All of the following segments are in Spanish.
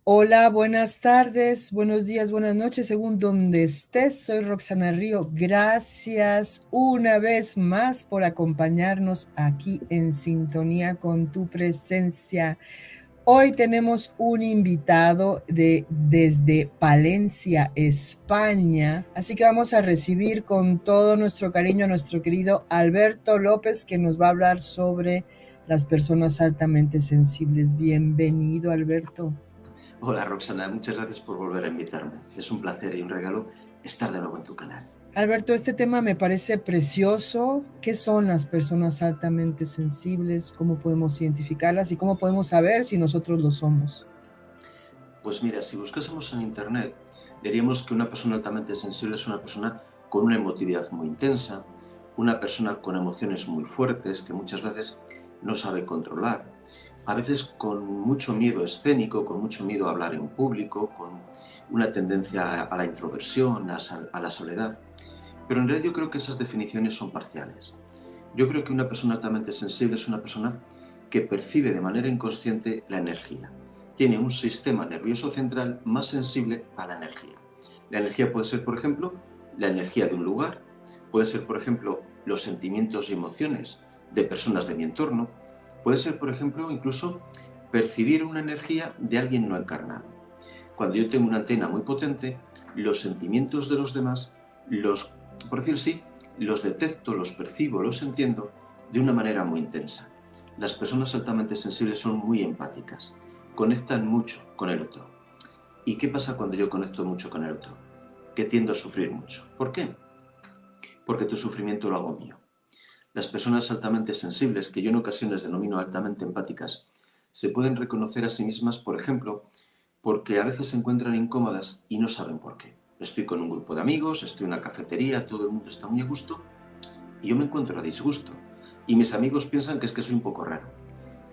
Hola, buenas tardes, buenos días, buenas noches, según donde estés. Soy Roxana Río. Gracias una vez más por acompañarnos aquí en sintonía con tu presencia. Hoy tenemos un invitado desde Palencia, España, así que vamos a recibir con todo nuestro cariño a nuestro querido Alberto López, que nos va a hablar sobre las personas altamente sensibles. Bienvenido, Alberto. Hola Roxana, muchas gracias por volver a invitarme. Es un placer y un regalo estar de nuevo en tu canal. Alberto, este tema me parece precioso. ¿Qué son las personas altamente sensibles? ¿Cómo podemos identificarlas? ¿Y cómo podemos saber si nosotros lo somos? Pues mira, si buscásemos en internet, diríamos que una persona altamente sensible es una persona con una emotividad muy intensa, una persona con emociones muy fuertes que muchas veces no sabe controlar, a veces con mucho miedo escénico, con mucho miedo a hablar en público, con una tendencia a la introversión, a la soledad. Pero en realidad yo creo que esas definiciones son parciales. Yo creo que una persona altamente sensible es una persona que percibe de manera inconsciente la energía. Tiene un sistema nervioso central más sensible a la energía. La energía puede ser, por ejemplo, la energía de un lugar, puede ser, por ejemplo, los sentimientos y emociones de personas de mi entorno, puede ser, por ejemplo, incluso percibir una energía de alguien no encarnado. Cuando yo tengo una antena muy potente, los sentimientos de los demás, por decirlo así, los detecto, los percibo, los entiendo de una manera muy intensa. Las personas altamente sensibles son muy empáticas, conectan mucho con el otro. ¿Y qué pasa cuando yo conecto mucho con el otro? Que tiendo a sufrir mucho. ¿Por qué? Porque tu sufrimiento lo hago mío. Las personas altamente sensibles, que yo en ocasiones denomino altamente empáticas, se pueden reconocer a sí mismas, por ejemplo, porque a veces se encuentran incómodas y no saben por qué. Estoy con un grupo de amigos, estoy en una cafetería, todo el mundo está muy a gusto y yo me encuentro a disgusto. Y mis amigos piensan que es que soy un poco raro.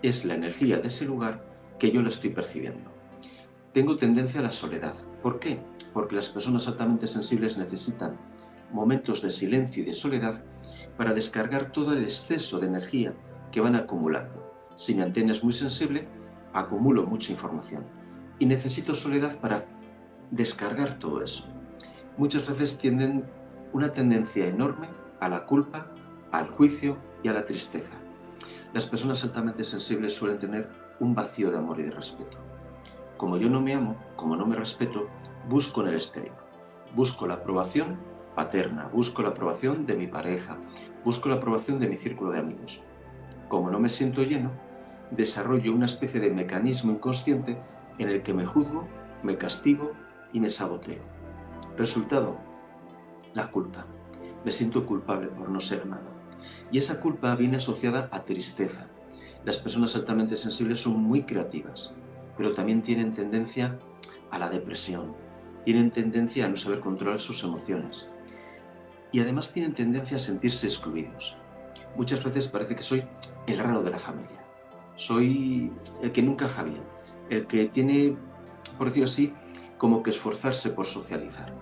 Es la energía de ese lugar que yo la estoy percibiendo. Tengo tendencia a la soledad. ¿Por qué? Porque las personas altamente sensibles necesitan momentos de silencio y de soledad para descargar todo el exceso de energía que van acumulando. Si mi antena es muy sensible, acumulo mucha información y necesito soledad para descargar todo eso. Muchas veces tienen una tendencia enorme a la culpa, al juicio y a la tristeza. Las personas altamente sensibles suelen tener un vacío de amor y de respeto. Como yo no me amo, como no me respeto, busco en el exterior. Busco la aprobación paterna, busco la aprobación de mi pareja, busco la aprobación de mi círculo de amigos. Como no me siento lleno, desarrollo una especie de mecanismo inconsciente en el que me juzgo, me castigo y me saboteo. Resultado, la culpa. Me siento culpable por no ser amado. Y esa culpa viene asociada a tristeza. Las personas altamente sensibles son muy creativas, pero también tienen tendencia a la depresión, tienen tendencia a no saber controlar sus emociones y además tienen tendencia a sentirse excluidos. Muchas veces parece que soy el raro de la familia, soy el que nunca encaja bien, el que tiene, por decirlo así, como que esforzarse por socializar.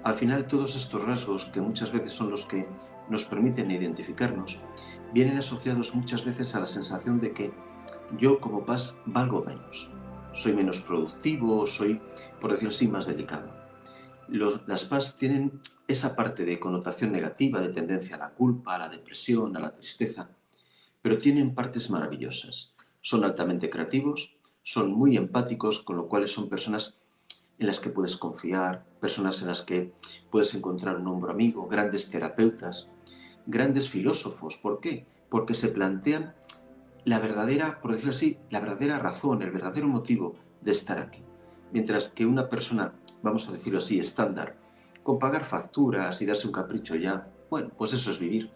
Al final, todos estos rasgos, que muchas veces son los que nos permiten identificarnos, vienen asociados muchas veces a la sensación de que yo como PAS valgo menos, soy menos productivo, soy, por decirlo así, más delicado. Las PAS tienen esa parte de connotación negativa, de tendencia a la culpa, a la depresión, a la tristeza, pero tienen partes maravillosas. Son altamente creativos, son muy empáticos, con lo cual son personas en las que puedes confiar, personas en las que puedes encontrar un hombro amigo, grandes terapeutas, grandes filósofos. ¿Por qué? Porque se plantean la verdadera, por decirlo así, la verdadera razón, el verdadero motivo de estar aquí. Mientras que una persona, vamos a decirlo así, estándar, con pagar facturas y darse un capricho ya, bueno, pues eso es vivir.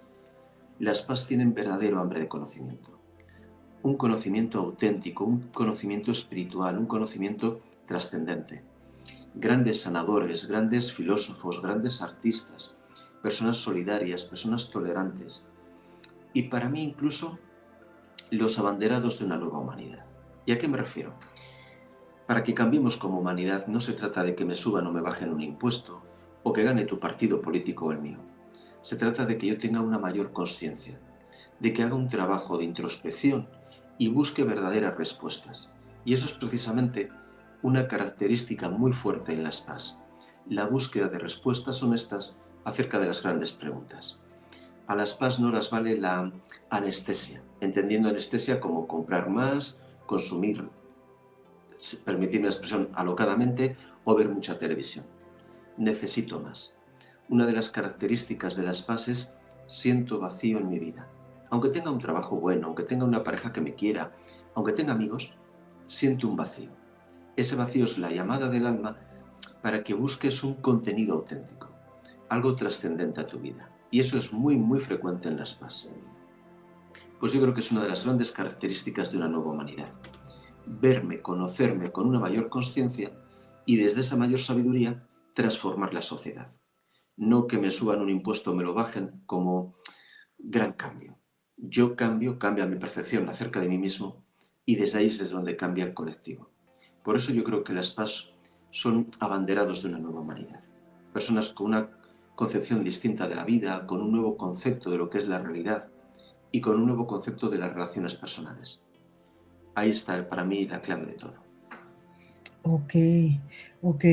Las PAS tienen verdadero hambre de conocimiento. Un conocimiento auténtico, un conocimiento espiritual, un conocimiento trascendente. Grandes sanadores, grandes filósofos, grandes artistas, personas solidarias, personas tolerantes. Y para mí incluso los abanderados de una nueva humanidad. ¿Y a qué me refiero? Para que cambiemos como humanidad no se trata de que me suban o me bajen un impuesto o que gane tu partido político o el mío. Se trata de que yo tenga una mayor conciencia, de que haga un trabajo de introspección y busque verdaderas respuestas. Y eso es precisamente una característica muy fuerte en las PAS: la búsqueda de respuestas honestas acerca de las grandes preguntas. A las PAS no las vale la anestesia, entendiendo anestesia como comprar más, consumir, permitirme la expresión, alocadamente, o ver mucha televisión. Necesito más. Una de las características de las PAS es: siento vacío en mi vida. Aunque tenga un trabajo bueno, aunque tenga una pareja que me quiera, aunque tenga amigos, siento un vacío. Ese vacío es la llamada del alma para que busques un contenido auténtico, algo trascendente a tu vida. Y eso es muy, muy frecuente en las PAS. Pues yo creo que es una de las grandes características de una nueva humanidad. Verme, conocerme con una mayor consciencia y desde esa mayor sabiduría transformar la sociedad. No que me suban un impuesto o me lo bajen como gran cambio. Yo cambio, cambia mi percepción acerca de mí mismo y desde ahí es desde donde cambia el colectivo. Por eso yo creo que las PAS son abanderados de una nueva humanidad. Personas con una concepción distinta de la vida, con un nuevo concepto de lo que es la realidad y con un nuevo concepto de las relaciones personales. Ahí está para mí la clave de todo. Ok, ok.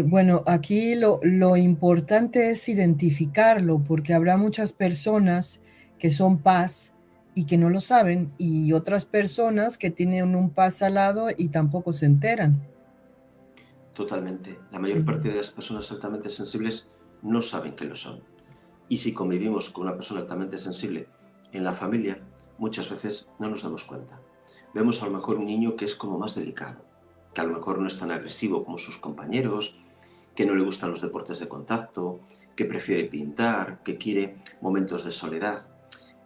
Bueno, aquí lo importante es identificarlo, porque habrá muchas personas que son PAS y que no lo saben, y otras personas que tienen un PAS al lado y tampoco se enteran. Totalmente. La mayor Ujú. parte de las personas altamente sensibles no saben que lo son. Y si convivimos con una persona altamente sensible en la familia, muchas veces no nos damos cuenta. Vemos a lo mejor un niño que es como más delicado, que a lo mejor no es tan agresivo como sus compañeros, que no le gustan los deportes de contacto, que prefiere pintar, que quiere momentos de soledad.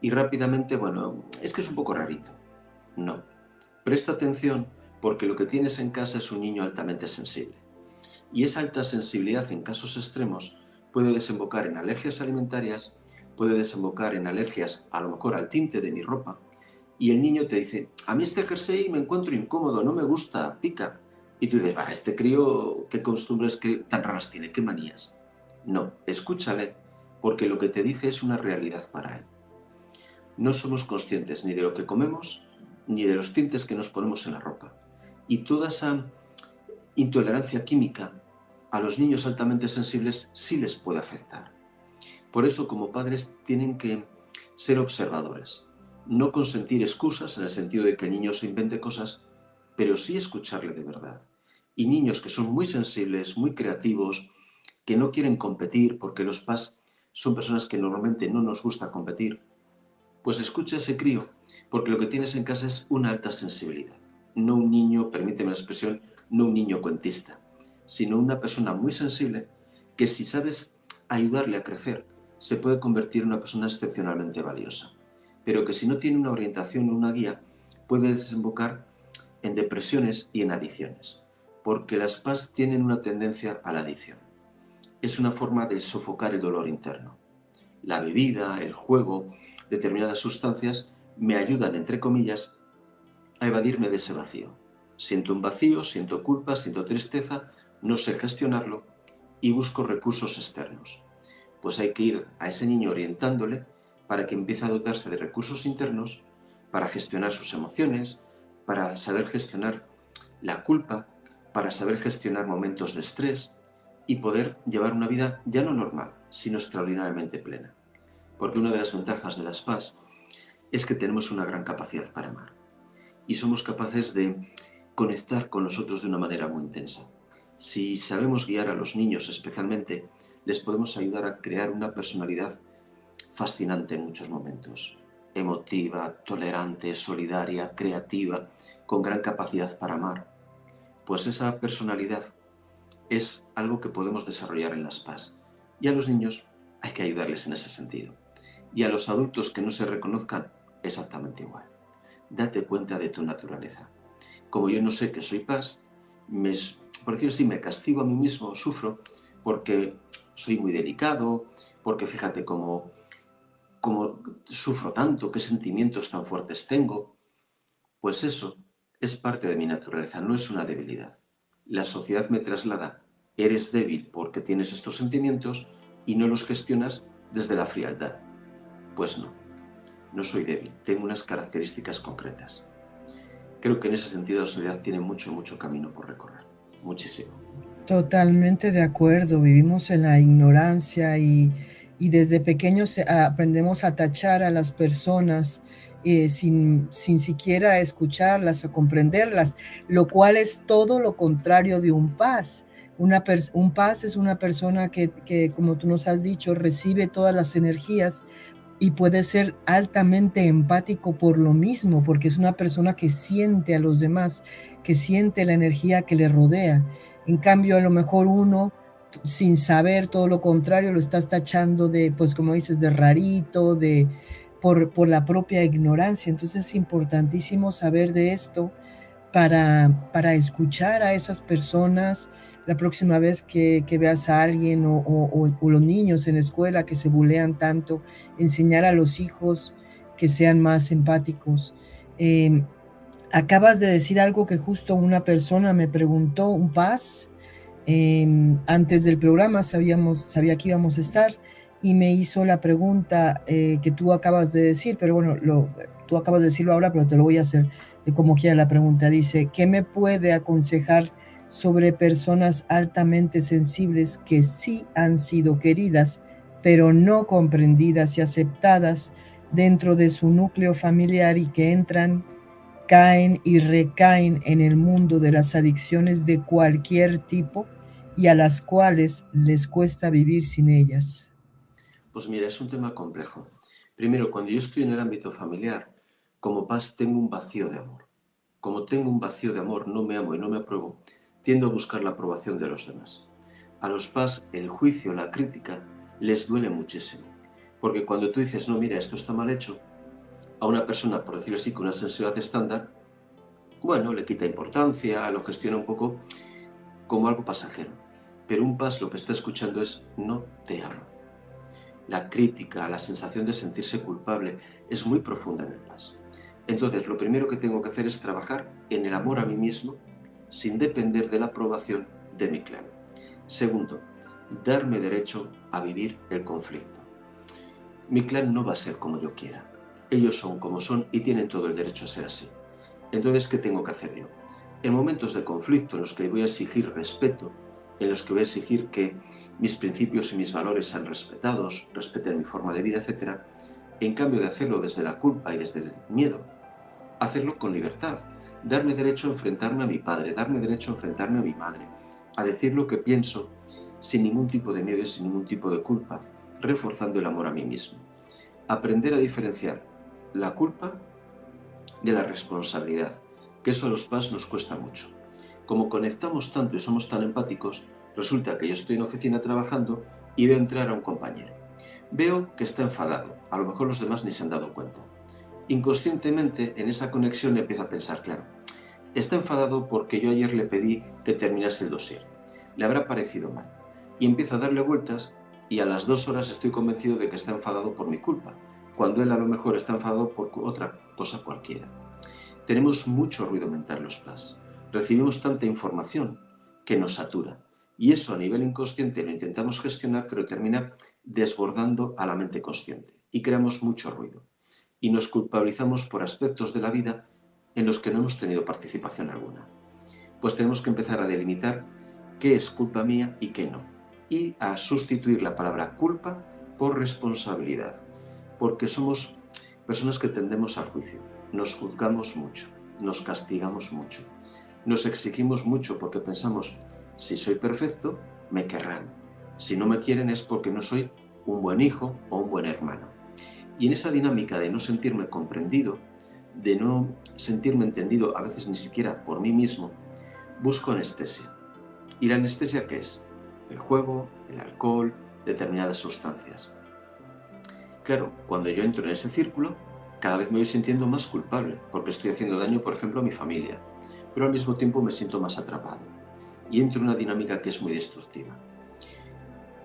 Y rápidamente, bueno, es que es un poco rarito. No. Presta atención porque lo que tienes en casa es un niño altamente sensible. Y esa alta sensibilidad en casos extremos puede desembocar en alergias alimentarias, puede desembocar en alergias a lo mejor al tinte de mi ropa. Y el niño te dice: a mí este jersey me encuentro incómodo, no me gusta, pica. Y tú dices: este crío, ¿qué costumbres tan raras tiene? ¿Qué manías? No, escúchale, porque lo que te dice es una realidad para él. No somos conscientes ni de lo que comemos, ni de los tintes que nos ponemos en la ropa. Y toda esa intolerancia química a los niños altamente sensibles sí les puede afectar. Por eso, como padres, tienen que ser observadores. No consentir excusas en el sentido de que el niño se invente cosas, pero sí escucharle de verdad. Y niños que son muy sensibles, muy creativos, que no quieren competir, porque los PAS son personas que normalmente no nos gusta competir, pues escucha a ese crío, porque lo que tienes en casa es una alta sensibilidad. No un niño, permíteme la expresión, no un niño cuentista, sino una persona muy sensible que, si sabes ayudarle a crecer, se puede convertir en una persona excepcionalmente valiosa. Pero que si no tiene una orientación o una guía, puede desembocar en depresiones y en adicciones, porque las PAS tienen una tendencia a la adicción. Es una forma de sofocar el dolor interno. La bebida, el juego, determinadas sustancias me ayudan, entre comillas, a evadirme de ese vacío. Siento un vacío, siento culpa, siento tristeza, no sé gestionarlo y busco recursos externos. Pues hay que ir a ese niño orientándole para que empiece a dotarse de recursos internos para gestionar sus emociones, para saber gestionar la culpa, para saber gestionar momentos de estrés y poder llevar una vida ya no normal, sino extraordinariamente plena. Porque una de las ventajas de las PAS es que tenemos una gran capacidad para amar y somos capaces de conectar con los otros de una manera muy intensa. Si sabemos guiar a los niños especialmente, les podemos ayudar a crear una personalidad fascinante en muchos momentos. Emotiva, tolerante, solidaria, creativa, con gran capacidad para amar. Pues esa personalidad es algo que podemos desarrollar en las PAS. Y a los niños hay que ayudarles en ese sentido. Y a los adultos que no se reconozcan, exactamente igual. Date cuenta de tu naturaleza. Como yo no sé que soy PAS, por decirlo así, me castigo a mí mismo, sufro, porque soy muy delicado, porque fíjate cómo sufro tanto, qué sentimientos tan fuertes tengo. Pues eso es parte de mi naturaleza, no es una debilidad. La sociedad me traslada: eres débil porque tienes estos sentimientos y no los gestionas desde la frialdad. Pues no, no soy débil, tengo unas características concretas. Creo que en ese sentido la soledad tiene mucho, mucho camino por recorrer, muchísimo. Totalmente de acuerdo, vivimos en la ignorancia y desde pequeños aprendemos a tachar a las personas sin siquiera escucharlas o comprenderlas, lo cual es todo lo contrario de un paz. Un paz es una persona que, como tú nos has dicho, recibe todas las energías y puede ser altamente empático por lo mismo, porque es una persona que siente a los demás, que siente la energía que le rodea. En cambio, a lo mejor uno, sin saber todo lo contrario, lo estás tachando de, pues como dices, de rarito, por la propia ignorancia. Entonces es importantísimo saber de esto para escuchar a esas personas la próxima vez que veas a alguien o los niños en la escuela que se bulean tanto, enseñar a los hijos que sean más empáticos. Acabas de decir algo que justo una persona me preguntó, un paz, antes del programa sabía que íbamos a estar y me hizo la pregunta que tú acabas de decir, pero bueno, tú acabas de decirlo ahora, pero te lo voy a hacer de como quiera la pregunta. Dice, ¿qué me puede aconsejar sobre personas altamente sensibles que sí han sido queridas, pero no comprendidas y aceptadas dentro de su núcleo familiar y que entran, caen y recaen en el mundo de las adicciones de cualquier tipo y a las cuales les cuesta vivir sin ellas? Pues mira, es un tema complejo. Primero, cuando yo estoy en el ámbito familiar, como paz tengo un vacío de amor. Como tengo un vacío de amor, no me amo y no me apruebo, tiendo a buscar la aprobación de los demás. A los paz, el juicio, la crítica, les duele muchísimo. Porque cuando tú dices, no, mira, esto está mal hecho, a una persona, por decirlo así, con una sensibilidad estándar, bueno, le quita importancia, lo gestiona un poco como algo pasajero. Pero un paz lo que está escuchando es, no te amo. La crítica, la sensación de sentirse culpable es muy profunda en el paz. Entonces, lo primero que tengo que hacer es trabajar en el amor a mí mismo sin depender de la aprobación de mi clan. Segundo, darme derecho a vivir el conflicto. Mi clan no va a ser como yo quiera. Ellos son como son y tienen todo el derecho a ser así. Entonces, ¿qué tengo que hacer yo? En momentos de conflicto en los que voy a exigir respeto, en los que voy a exigir que mis principios y mis valores sean respetados, respeten mi forma de vida, etc., en cambio de hacerlo desde la culpa y desde el miedo, hacerlo con libertad, darme derecho a enfrentarme a mi padre, darme derecho a enfrentarme a mi madre, a decir lo que pienso sin ningún tipo de miedo y sin ningún tipo de culpa, reforzando el amor a mí mismo. Aprender a diferenciar la culpa de la responsabilidad, que eso a los PAS nos cuesta mucho. Como conectamos tanto y somos tan empáticos, resulta que yo estoy en la oficina trabajando y veo entrar a un compañero. Veo que está enfadado, a lo mejor los demás ni se han dado cuenta. Inconscientemente, en esa conexión empiezo a pensar, claro, está enfadado porque yo ayer le pedí que terminase el dossier. Le habrá parecido mal. Y empiezo a darle vueltas y a las 2 horas estoy convencido de que está enfadado por mi culpa, cuando él a lo mejor está enfadado por otra cosa cualquiera. Tenemos mucho ruido mental los PAS. Recibimos tanta información que nos satura. Y eso a nivel inconsciente lo intentamos gestionar, pero termina desbordando a la mente consciente. Y creamos mucho ruido. Y nos culpabilizamos por aspectos de la vida en los que no hemos tenido participación alguna. Pues tenemos que empezar a delimitar qué es culpa mía y qué no. Y a sustituir la palabra culpa por responsabilidad. Porque somos personas que tendemos al juicio. Nos juzgamos mucho, nos castigamos mucho, nos exigimos mucho porque pensamos, si soy perfecto, me querrán. Si no me quieren es porque no soy un buen hijo o un buen hermano. Y en esa dinámica de no sentirme comprendido, de no sentirme entendido, a veces ni siquiera por mí mismo, busco anestesia. ¿Y la anestesia qué es? El juego, el alcohol, determinadas sustancias. Claro, cuando yo entro en ese círculo, cada vez me voy sintiendo más culpable, porque estoy haciendo daño, por ejemplo, a mi familia, pero al mismo tiempo me siento más atrapado. Y entro en una dinámica que es muy destructiva.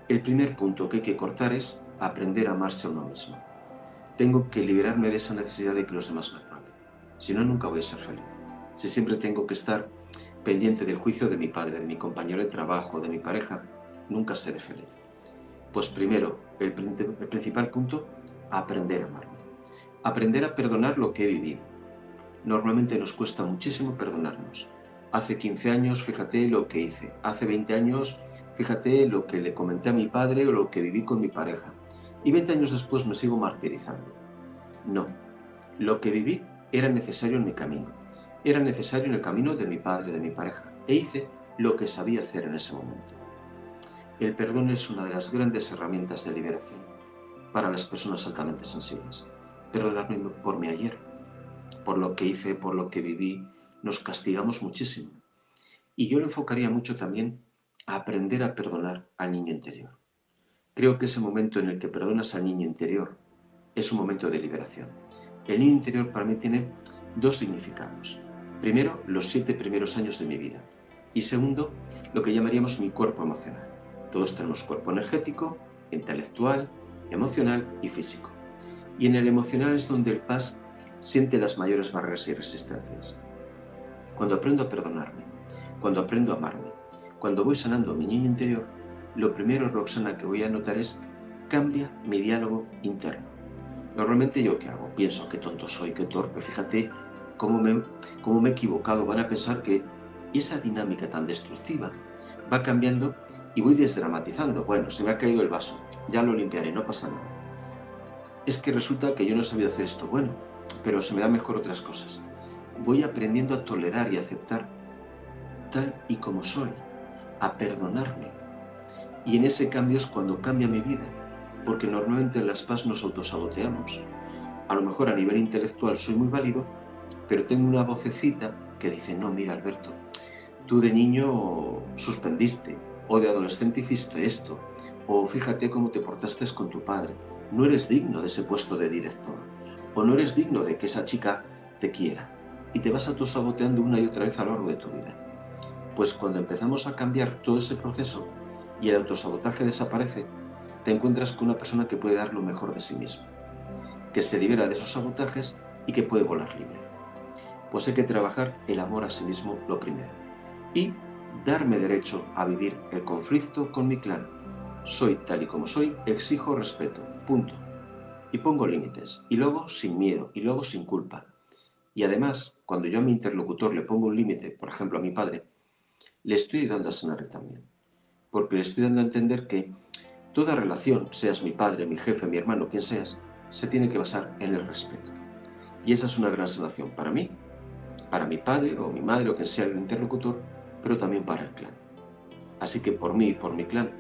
El primer punto que hay que cortar es aprender a amarse a uno mismo. Tengo que liberarme de esa necesidad de que los demás me aprueben. Si no, nunca voy a ser feliz. Si siempre tengo que estar pendiente del juicio de mi padre, de mi compañero de trabajo, de mi pareja, nunca seré feliz. Pues primero, el principal punto, aprender a amarme. Aprender a perdonar lo que he vivido. normalmente nos cuesta muchísimo perdonarnos. Hace 15 años, fíjate lo que hice. Hace 20 años, fíjate lo que le comenté a mi padre o lo que viví con mi pareja. Y 20 años después me sigo martirizando. No, lo que viví era necesario en mi camino. Era necesario en el camino de mi padre, de mi pareja. E hice lo que sabía hacer en ese momento. El perdón es una de las grandes herramientas de liberación para las personas altamente sensibles. Perdonarme por mi ayer, por lo que hice, por lo que viví, nos castigamos muchísimo. Y yo lo enfocaría mucho también a aprender a perdonar al niño interior. Creo que ese momento en el que perdonas al niño interior es un momento de liberación. El niño interior para mí tiene dos significados. Primero, los 7 primeros años de mi vida. Y segundo, lo que llamaríamos mi cuerpo emocional. Todos tenemos cuerpo energético, intelectual, emocional y físico. Y en el emocional es donde el paz siente las mayores barreras y resistencias. Cuando aprendo a perdonarme, cuando aprendo a amarme, cuando voy sanando a mi niño interior, lo primero, Roxana, que voy a notar es cambia mi diálogo interno. Normalmente yo, ¿qué hago? Pienso, qué tonto soy, qué torpe, fíjate cómo me he equivocado. Van a pensar que esa dinámica tan destructiva va cambiando y voy desdramatizando. Bueno, se me ha caído el vaso, ya lo limpiaré, no pasa nada. Es que resulta que yo no he sabido hacer esto bueno, pero se me da mejor otras cosas. Voy aprendiendo a tolerar y aceptar tal y como soy, a perdonarme. Y en ese cambio es cuando cambia mi vida, porque normalmente en las PAS nos autosaboteamos. A lo mejor a nivel intelectual soy muy válido, pero tengo una vocecita que dice, no, mira Alberto, tú de niño suspendiste, o de adolescente hiciste esto, o fíjate cómo te portaste con tu padre, no eres digno de ese puesto de director, o no eres digno de que esa chica te quiera, y te vas autosaboteando una y otra vez a lo largo de tu vida. Pues cuando empezamos a cambiar todo ese proceso y el autosabotaje desaparece, te encuentras con una persona que puede dar lo mejor de sí misma, que se libera de esos sabotajes y que puede volar libre. Pues hay que trabajar el amor a sí mismo lo primero y darme derecho a vivir el conflicto con mi clan. Soy tal y como soy, exijo respeto, punto. Y pongo límites, y luego sin miedo, y luego sin culpa. Y además, cuando yo a mi interlocutor le pongo un límite, por ejemplo a mi padre, le estoy ayudando a sanar también. Porque le estoy dando a entender que toda relación, seas mi padre, mi jefe, mi hermano, quien seas, se tiene que basar en el respeto. Y esa es una gran sanación para mí, para mi padre o mi madre o quien sea el interlocutor, pero también para el clan. Así que por mí y por mi clan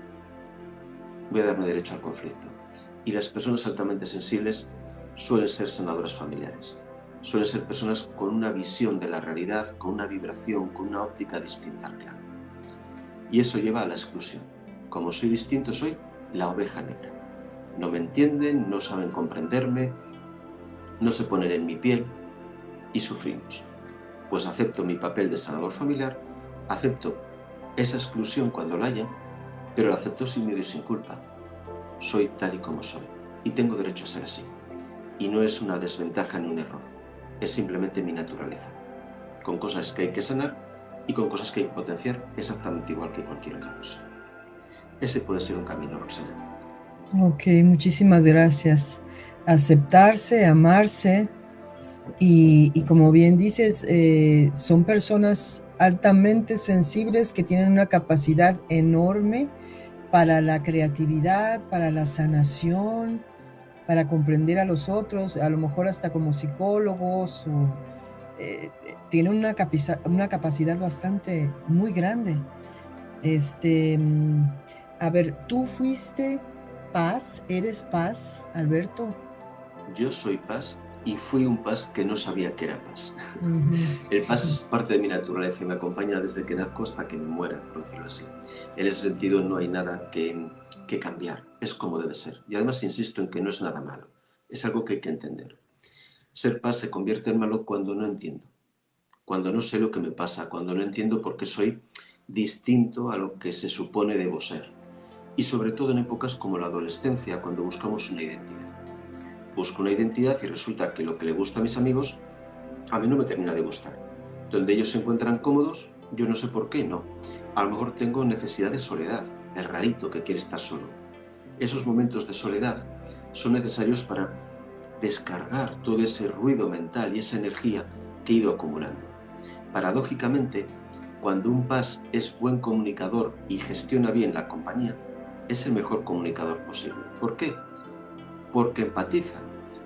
voy a darme derecho al conflicto. Y las personas altamente sensibles suelen ser sanadoras familiares. Suelen ser personas con una visión de la realidad, con una vibración, con una óptica distinta al clan. Y eso lleva a la exclusión. Como soy distinto, soy la oveja negra. No me entienden, no saben comprenderme, no se ponen en mi piel y sufrimos. Pues acepto mi papel de sanador familiar, acepto esa exclusión cuando la haya, pero la acepto sin miedo y sin culpa. Soy tal y como soy y tengo derecho a ser así. Y no es una desventaja ni un error, es simplemente mi naturaleza, con cosas que hay que sanar y con cosas que hay que potenciar exactamente igual que cualquier otra cosa. Ese puede ser un camino, Roxana. Ok, muchísimas gracias. Aceptarse, amarse y como bien dices, son personas altamente sensibles que tienen una capacidad enorme para la creatividad, para la sanación, para comprender a los otros, a lo mejor hasta como psicólogos, tienen una capacidad bastante muy grande. A ver, ¿tú fuiste paz? ¿Eres paz, Alberto? Yo soy paz y fui un paz que no sabía que era paz. El paz es Uh-huh. parte de mi naturaleza y me acompaña desde que nazco hasta que me muera, por decirlo así. En ese sentido no hay nada que cambiar, es como debe ser. Y además insisto en que no es nada malo, es algo que hay que entender. Ser paz se convierte en malo cuando no entiendo, cuando no sé lo que me pasa, cuando no entiendo por qué soy distinto a lo que se supone debo ser. Y sobre todo en épocas como la adolescencia, cuando buscamos una identidad. Busco una identidad y resulta que lo que le gusta a mis amigos, a mí no me termina de gustar. Donde ellos se encuentran cómodos, yo no sé por qué, no. A lo mejor tengo necesidad de soledad, el rarito que quiere estar solo. Esos momentos de soledad son necesarios para descargar todo ese ruido mental y esa energía que he ido acumulando. Paradójicamente, cuando un PAS es buen comunicador y gestiona bien la compañía, es el mejor comunicador posible. ¿Por qué? Porque empatiza.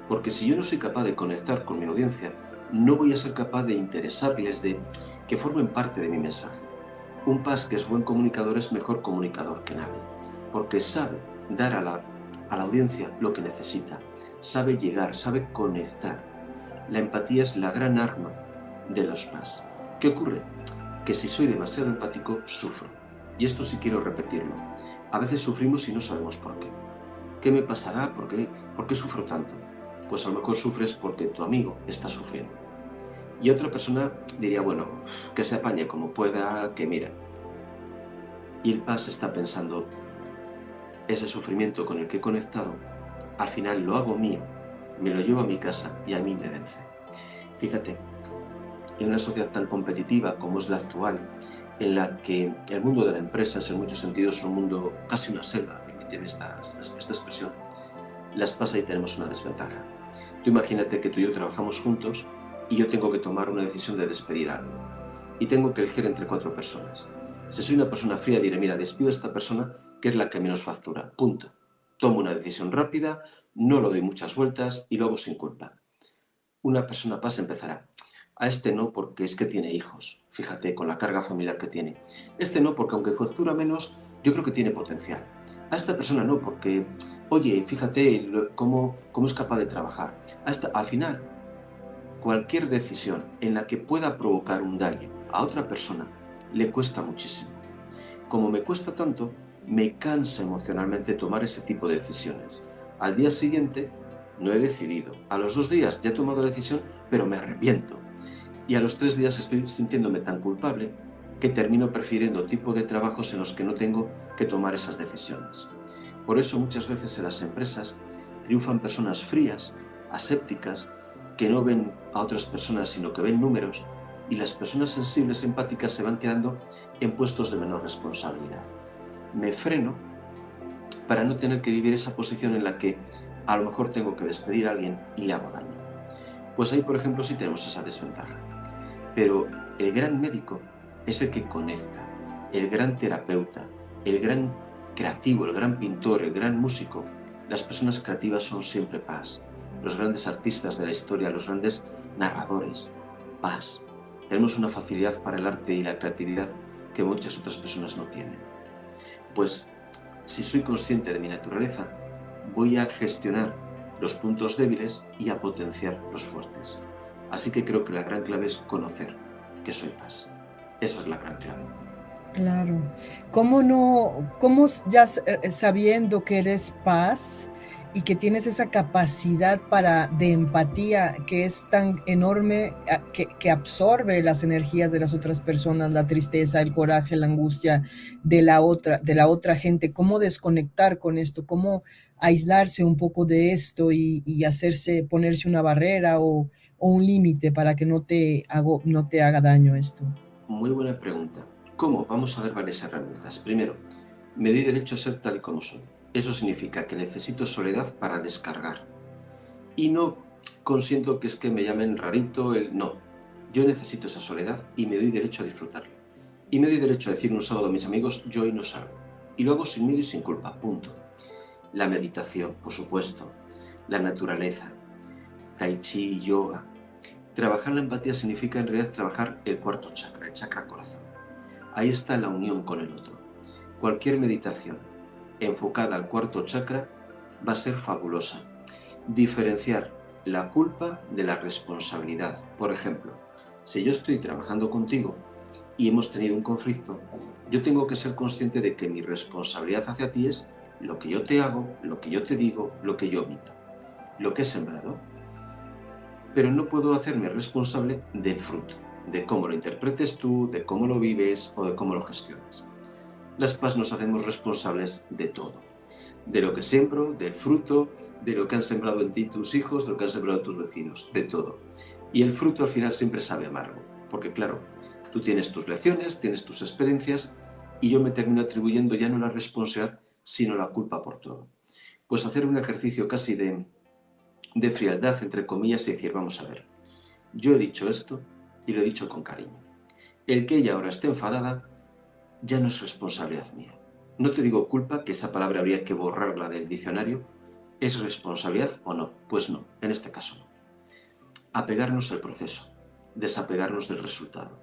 Porque si yo no soy capaz de conectar con mi audiencia, no voy a ser capaz de interesarles, de que formen parte de mi mensaje. Un PAS que es buen comunicador es mejor comunicador que nadie, porque sabe dar a la audiencia lo que necesita, sabe llegar, sabe conectar. La empatía es la gran arma de los PAS. ¿Qué ocurre? Que si soy demasiado empático, sufro. Y esto sí quiero repetirlo. A veces sufrimos y no sabemos por qué. ¿Qué me pasará? ¿Por qué sufro tanto? Pues a lo mejor sufres porque tu amigo está sufriendo. Y otra persona diría, bueno, que se apañe como pueda, que mira. Y el PAS está pensando, ese sufrimiento con el que he conectado, al final lo hago mío, me lo llevo a mi casa y a mí me vence. Fíjate, en una sociedad tan competitiva como es la actual, en la que el mundo de la empresa es en muchos sentidos un mundo, casi una selva, permíteme esta expresión, las PAS ahí tenemos una desventaja. Tú imagínate que tú y yo trabajamos juntos y yo tengo que tomar una decisión de despedir a alguien. Y tengo que elegir entre 4 personas. Si soy una persona fría, diré, mira, despido a esta persona que es la que menos factura. Punto. Tomo una decisión rápida, no lo doy muchas vueltas y lo hago sin culpa. Una persona PAS empezará. A este no porque es que tiene hijos. Fíjate, con la carga familiar que tiene. Este no porque aunque factura menos, yo creo que tiene potencial. A esta persona no porque, oye, fíjate cómo es capaz de trabajar. Al final, cualquier decisión en la que pueda provocar un daño a otra persona le cuesta muchísimo. Como me cuesta tanto, me cansa emocionalmente tomar ese tipo de decisiones. Al día siguiente no he decidido. A los 2 días ya he tomado la decisión, pero me arrepiento. Y a los 3 días estoy sintiéndome tan culpable que termino prefiriendo tipo de trabajos en los que no tengo que tomar esas decisiones. Por eso muchas veces en las empresas triunfan personas frías, asépticas, que no ven a otras personas sino que ven números, y las personas sensibles, empáticas, se van quedando en puestos de menor responsabilidad. Me freno para no tener que vivir esa posición en la que a lo mejor tengo que despedir a alguien y le hago daño. Pues ahí, por ejemplo, sí tenemos esa desventaja. Pero el gran médico es el que conecta, el gran terapeuta, el gran creativo, el gran pintor, el gran músico. Las personas creativas son siempre PAS. Los grandes artistas de la historia, los grandes narradores, PAS. Tenemos una facilidad para el arte y la creatividad que muchas otras personas no tienen. Pues si soy consciente de mi naturaleza, voy a gestionar los puntos débiles y a potenciar los fuertes. Así que creo que la gran clave es conocer que soy PAS. Esa es la gran clave. Claro. ¿Cómo ya sabiendo que eres PAS y que tienes esa capacidad de empatía que es tan enorme, que absorbe las energías de las otras personas, la tristeza, el coraje, la angustia de la otra gente? ¿Cómo desconectar con esto? ¿Cómo aislarse un poco de esto y ponerse una barrera o un límite para que no te haga daño esto? Muy buena pregunta. ¿Cómo? Vamos a ver varias herramientas. Primero, me doy derecho a ser tal y como soy. Eso significa que necesito soledad para descargar. Y no consiento que es que me llamen rarito, no. Yo necesito esa soledad y me doy derecho a disfrutarla. Y me doy derecho a decir un sábado a mis amigos, yo hoy no salgo. Y lo hago sin miedo y sin culpa, punto. La meditación, por supuesto. La naturaleza. Tai chi y yoga. Trabajar la empatía significa en realidad trabajar el 4º chakra, el chakra corazón. Ahí está la unión con el otro. Cualquier meditación enfocada al 4º chakra va a ser fabulosa. Diferenciar la culpa de la responsabilidad. Por ejemplo, si yo estoy trabajando contigo y hemos tenido un conflicto, yo tengo que ser consciente de que mi responsabilidad hacia ti es lo que yo te hago, lo que yo te digo, lo que yo omito, lo que he sembrado. Pero no puedo hacerme responsable del fruto, de cómo lo interpretes tú, de cómo lo vives o de cómo lo gestionas. Las PAS nos hacemos responsables de todo. De lo que siembro, del fruto, de lo que han sembrado en ti tus hijos, de lo que han sembrado tus vecinos, de todo. Y el fruto al final siempre sabe amargo, porque claro, tú tienes tus lecciones, tienes tus experiencias y yo me termino atribuyendo ya no la responsabilidad, sino la culpa por todo. Pues hacer un ejercicio casi de frialdad, entre comillas, y decir, vamos a ver, Yo he dicho esto y lo he dicho con cariño. El que ella ahora esté enfadada ya no es responsabilidad mía. No te digo culpa, que esa palabra habría que borrarla del diccionario. ¿Es responsabilidad o no? Pues no, en este caso no. Apegarnos al proceso, desapegarnos del resultado.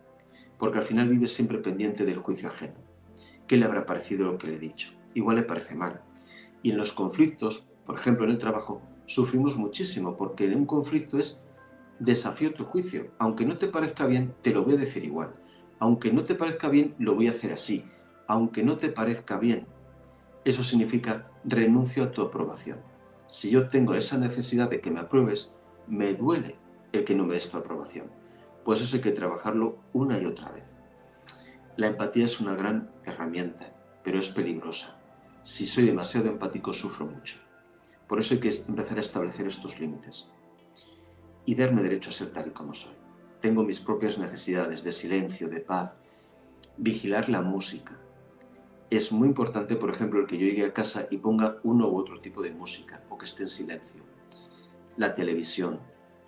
Porque al final vives siempre pendiente del juicio ajeno. ¿Qué le habrá parecido lo que le he dicho? Igual le parece mal. Y en los conflictos, por ejemplo en el trabajo, sufrimos muchísimo, porque en un conflicto es desafío tu juicio. Aunque no te parezca bien, te lo voy a decir igual. Aunque no te parezca bien, lo voy a hacer así. Aunque no te parezca bien. Eso significa renuncio a tu aprobación. Si yo tengo esa necesidad de que me apruebes, me duele el que no me des tu aprobación. Pues eso hay que trabajarlo una y otra vez. La empatía es una gran herramienta, pero es peligrosa. Si soy demasiado empático, sufro mucho. Por eso hay que empezar a establecer estos límites y darme derecho a ser tal y como soy. Tengo mis propias necesidades de silencio, de paz. Vigilar la música. Es muy importante, por ejemplo, el que yo llegue a casa y ponga uno u otro tipo de música o que esté en silencio. La televisión.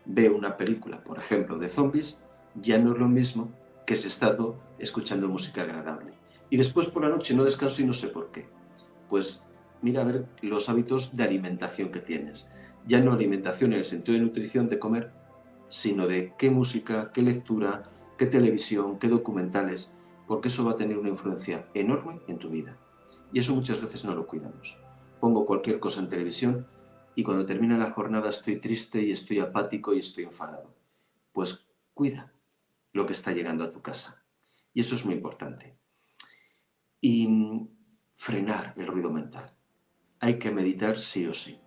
Veo una película, por ejemplo, de zombies, ya no es lo mismo que si he estado escuchando música agradable. Y después por la noche no descanso y no sé por qué. Pues mira a ver los hábitos de alimentación que tienes. Ya no alimentación en el sentido de nutrición de comer, sino de qué música, qué lectura, qué televisión, qué documentales, porque eso va a tener una influencia enorme en tu vida. Y eso muchas veces no lo cuidamos. Pongo cualquier cosa en televisión y cuando termina la jornada estoy triste y estoy apático y estoy enfadado. Pues cuida lo que está llegando a tu casa. Y eso es muy importante. Y frenar el ruido mental. Hay que meditar sí o sí.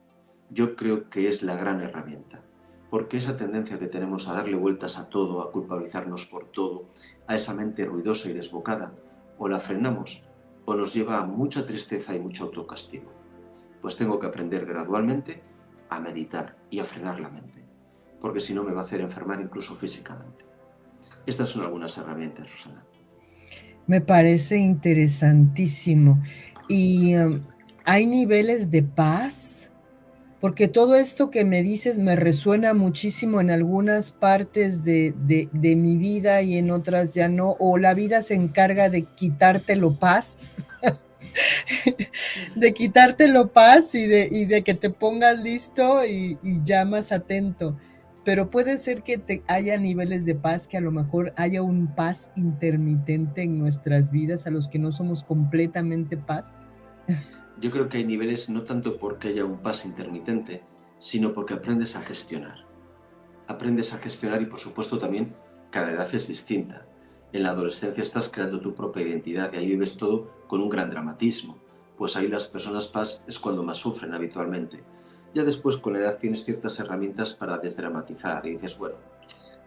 Yo creo que es la gran herramienta. Porque esa tendencia que tenemos a darle vueltas a todo, a culpabilizarnos por todo, a esa mente ruidosa y desbocada, o la frenamos o nos lleva a mucha tristeza y mucho autocastigo. Pues tengo que aprender gradualmente a meditar y a frenar la mente, porque si no me va a hacer enfermar incluso físicamente. Estas son algunas herramientas, Rosana. Me parece interesantísimo. Y hay niveles de paz, porque todo esto que me dices me resuena muchísimo en algunas partes de mi vida y en otras ya no, o la vida se encarga de quitártelo paz, de quitártelo paz y de que te pongas listo y ya más atento. Pero puede ser que haya niveles de paz, que a lo mejor haya un paz intermitente en nuestras vidas a los que no somos completamente paz. Yo creo que hay niveles no tanto porque haya un paz intermitente, sino porque aprendes a gestionar. Aprendes a gestionar y por supuesto también cada edad es distinta. En la adolescencia estás creando tu propia identidad y ahí vives todo con un gran dramatismo. Pues ahí las personas paz es cuando más sufren habitualmente. Ya después con la edad tienes ciertas herramientas para desdramatizar y dices, bueno,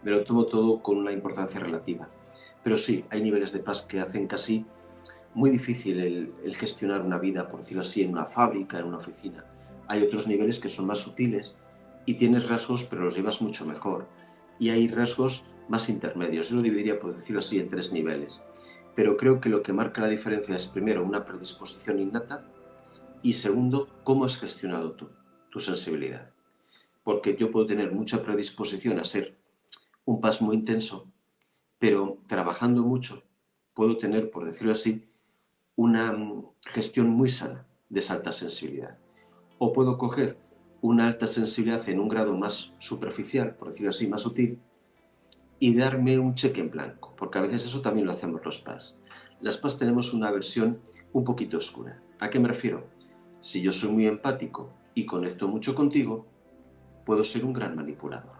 me lo tomo todo con una importancia relativa. Pero sí, hay niveles de paz que hacen casi muy difícil el gestionar una vida, por decirlo así, en una fábrica, en una oficina. Hay otros niveles que son más sutiles y tienes rasgos, pero los llevas mucho mejor. Y hay rasgos más intermedios. Yo lo dividiría, por decirlo así, en 3 niveles. Pero creo que lo que marca la diferencia es, primero, una predisposición innata y, segundo, cómo has gestionado tú, tu sensibilidad. Porque yo puedo tener mucha predisposición a ser un paz muy intenso, pero trabajando mucho puedo tener, por decirlo así, una gestión muy sana de esa alta sensibilidad. O puedo coger una alta sensibilidad en un grado más superficial, por decirlo así, más sutil, y darme un cheque en blanco, porque a veces eso también lo hacemos los PAS. Las PAS tenemos una versión un poquito oscura. ¿A qué me refiero? Si yo soy muy empático y conecto mucho contigo, puedo ser un gran manipulador.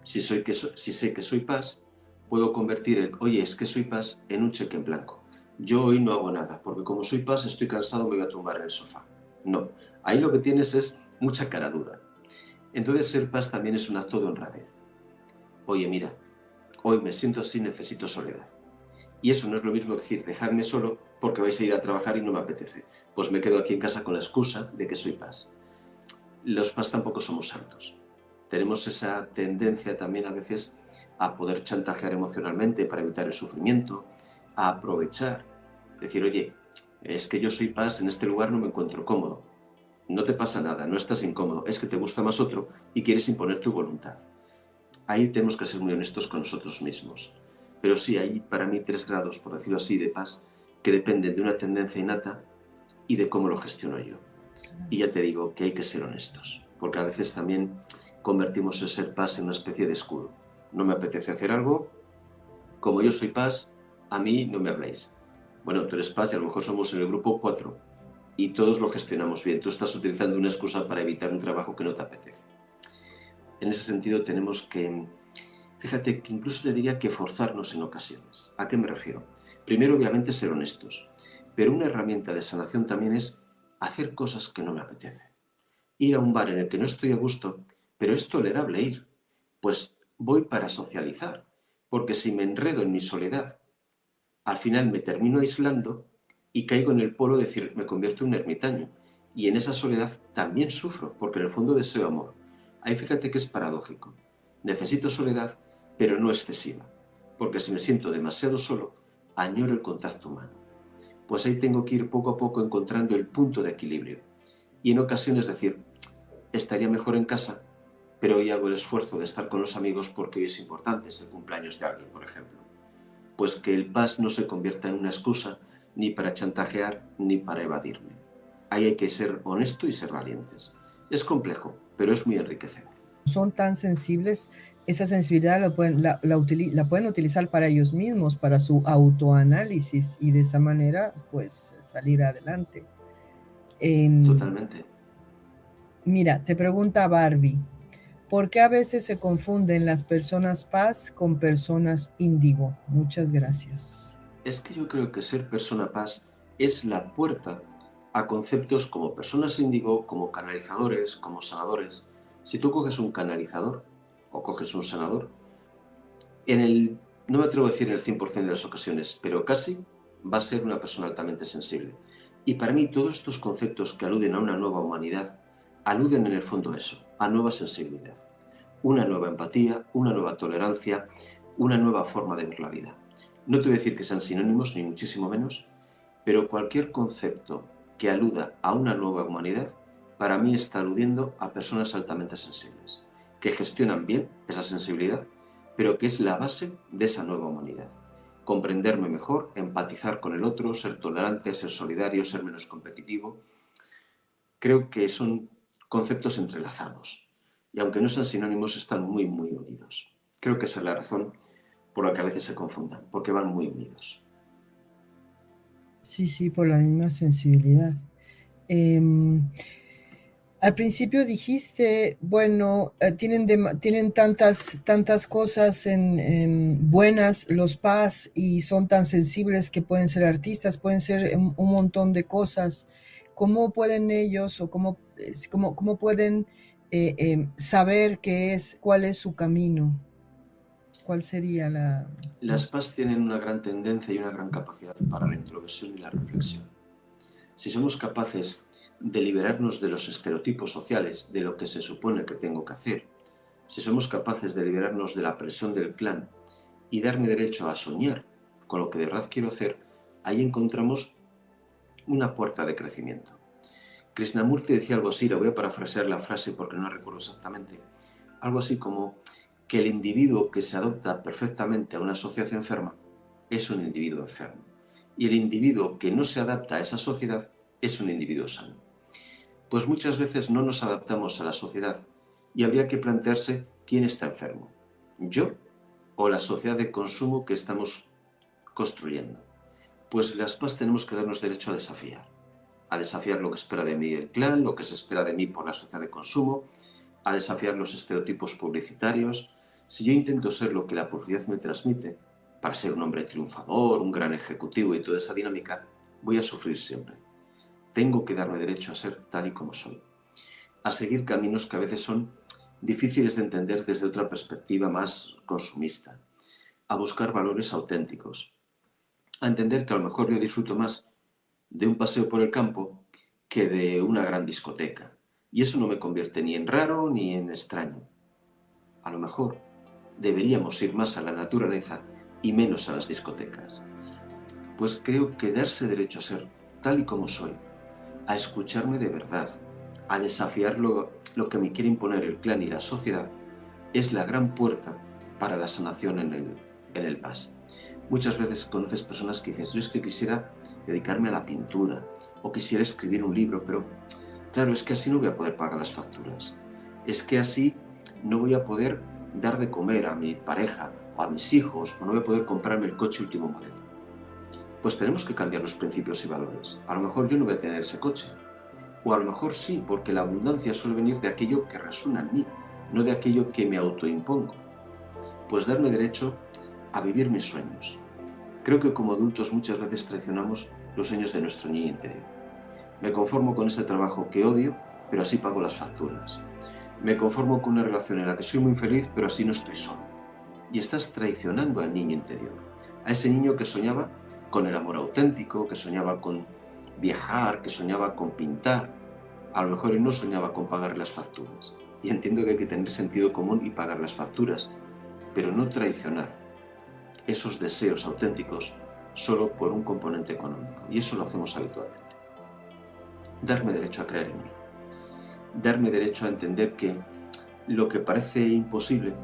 Si sé que soy PAS, puedo convertir el oye, es que soy PAS en un cheque en blanco. Yo hoy no hago nada, porque como soy PAS estoy cansado, me voy a tumbar en el sofá. No, ahí lo que tienes es mucha cara dura. Entonces ser PAS también es un acto de honradez. Oye, mira, hoy me siento así, necesito soledad. Y eso no es lo mismo que decir, dejadme solo porque vais a ir a trabajar y no me apetece. Pues me quedo aquí en casa con la excusa de que soy PAS. Los PAS tampoco somos santos. Tenemos esa tendencia también a veces a poder chantajear emocionalmente para evitar el sufrimiento, a aprovechar. Decir, oye, es que yo soy PAS, en este lugar no me encuentro cómodo. No te pasa nada, no estás incómodo, es que te gusta más otro y quieres imponer tu voluntad. Ahí tenemos que ser muy honestos con nosotros mismos. Pero sí, hay para mí 3 grados, por decirlo así, de paz que dependen de una tendencia innata y de cómo lo gestiono yo. Y ya te digo que hay que ser honestos, porque a veces también convertimos el ser paz en una especie de escudo. No me apetece hacer algo, como yo soy paz, a mí no me habláis. Bueno, tú eres paz y a lo mejor somos en el grupo 4 y todos lo gestionamos bien. Tú estás utilizando una excusa para evitar un trabajo que no te apetece. En ese sentido tenemos que, fíjate que incluso le diría que forzarnos en ocasiones. ¿A qué me refiero? Primero, obviamente, ser honestos, pero una herramienta de sanación también es hacer cosas que no me apetecen. Ir a un bar en el que no estoy a gusto, pero es tolerable ir, pues voy para socializar, porque si me enredo en mi soledad, al final me termino aislando y caigo en el polo de decir, me convierto en un ermitaño. Y en esa soledad también sufro, porque en el fondo deseo amor. Ahí fíjate que es paradójico. Necesito soledad, pero no excesiva, porque si me siento demasiado solo, añoro el contacto humano. Pues ahí tengo que ir poco a poco encontrando el punto de equilibrio. Y en ocasiones decir, estaría mejor en casa, pero hoy hago el esfuerzo de estar con los amigos porque hoy es importante, es el cumpleaños de alguien, por ejemplo. Pues que el paz no se convierta en una excusa ni para chantajear ni para evadirme. Ahí hay que ser honesto y ser valientes. Es complejo, pero es muy enriquecedor. Son tan sensibles, esa sensibilidad la pueden utilizar para ellos mismos, para su autoanálisis y de esa manera pues salir adelante. Totalmente. Mira, te pregunta Barbie, ¿por qué a veces se confunden las personas paz con personas índigo? Muchas gracias. Es que yo creo que ser persona paz es la puerta a conceptos como personas índigo, como canalizadores, como sanadores. Si tú coges un canalizador o coges un sanador, no me atrevo a decir en el 100% de las ocasiones, pero casi va a ser una persona altamente sensible. Y para mí todos estos conceptos que aluden a una nueva humanidad, aluden en el fondo a eso, a nueva sensibilidad, una nueva empatía, una nueva tolerancia, una nueva forma de ver la vida. No te voy a decir que sean sinónimos, ni muchísimo menos, pero cualquier concepto que aluda a una nueva humanidad, para mí está aludiendo a personas altamente sensibles, que gestionan bien esa sensibilidad, pero que es la base de esa nueva humanidad. Comprenderme mejor, empatizar con el otro, ser tolerante, ser solidario, ser menos competitivo. Creo que son conceptos entrelazados y aunque no sean sinónimos, están muy, muy unidos. Creo que esa es la razón por la que a veces se confundan, porque van muy unidos. Sí, por la misma sensibilidad. Al principio dijiste, bueno, tienen tantas cosas buenas los paz y son tan sensibles que pueden ser artistas, pueden ser un montón de cosas. ¿Cómo pueden ellos o cómo pueden saber cuál es su camino? ¿Cuál sería Las paz tienen una gran tendencia y una gran capacidad para la introversión y la reflexión. Si somos capaces de liberarnos de los estereotipos sociales, de lo que se supone que tengo que hacer, si somos capaces de liberarnos de la presión del clan y darme derecho a soñar con lo que de verdad quiero hacer, ahí encontramos una puerta de crecimiento. Krishnamurti decía algo así, lo voy a parafrasear la frase porque no la recuerdo exactamente, algo así como que el individuo que se adapta perfectamente a una sociedad enferma es un individuo enfermo y el individuo que no se adapta a esa sociedad es un individuo sano. Pues muchas veces no nos adaptamos a la sociedad y habría que plantearse quién está enfermo, yo o la sociedad de consumo que estamos construyendo. Pues las PAS tenemos que darnos derecho a desafiar lo que espera de mí el clan, lo que se espera de mí por la sociedad de consumo, a desafiar los estereotipos publicitarios. Si yo intento ser lo que la publicidad me transmite, para ser un hombre triunfador, un gran ejecutivo y toda esa dinámica, voy a sufrir siempre. Tengo que darme derecho a ser tal y como soy, a seguir caminos que a veces son difíciles de entender desde otra perspectiva más consumista, a buscar valores auténticos, a entender que a lo mejor yo disfruto más de un paseo por el campo que de una gran discoteca. Y eso no me convierte ni en raro ni en extraño. A lo mejor deberíamos ir más a la naturaleza y menos a las discotecas. Pues creo que darse derecho a ser tal y como soy, a escucharme de verdad, a desafiar lo que me quiere imponer el clan y la sociedad, es la gran puerta para la sanación en el PAS. Muchas veces conoces personas que dices, yo es que quisiera dedicarme a la pintura o quisiera escribir un libro, pero claro, es que así no voy a poder pagar las facturas. Es que así no voy a poder dar de comer a mi pareja o a mis hijos, o no voy a poder comprarme el coche último modelo. Pues tenemos que cambiar los principios y valores. A lo mejor yo no voy a tener ese coche, o a lo mejor sí, porque la abundancia suele venir de aquello que resuena en mí, no de aquello que me autoimpongo. Pues darme derecho a vivir mis sueños. Creo que como adultos muchas veces traicionamos los sueños de nuestro niño interior. Me conformo con este trabajo que odio, pero así pago las facturas. Me conformo con una relación en la que soy muy feliz, pero así no estoy solo. Y estás traicionando al niño interior, a ese niño que soñaba con el amor auténtico, que soñaba con viajar, que soñaba con pintar. A lo mejor él no soñaba con pagar las facturas. Y entiendo que hay que tener sentido común y pagar las facturas, pero no traicionar esos deseos auténticos solo por un componente económico. Y eso lo hacemos habitualmente. Darme derecho a creer en mí. Darme derecho a entender que lo que parece imposible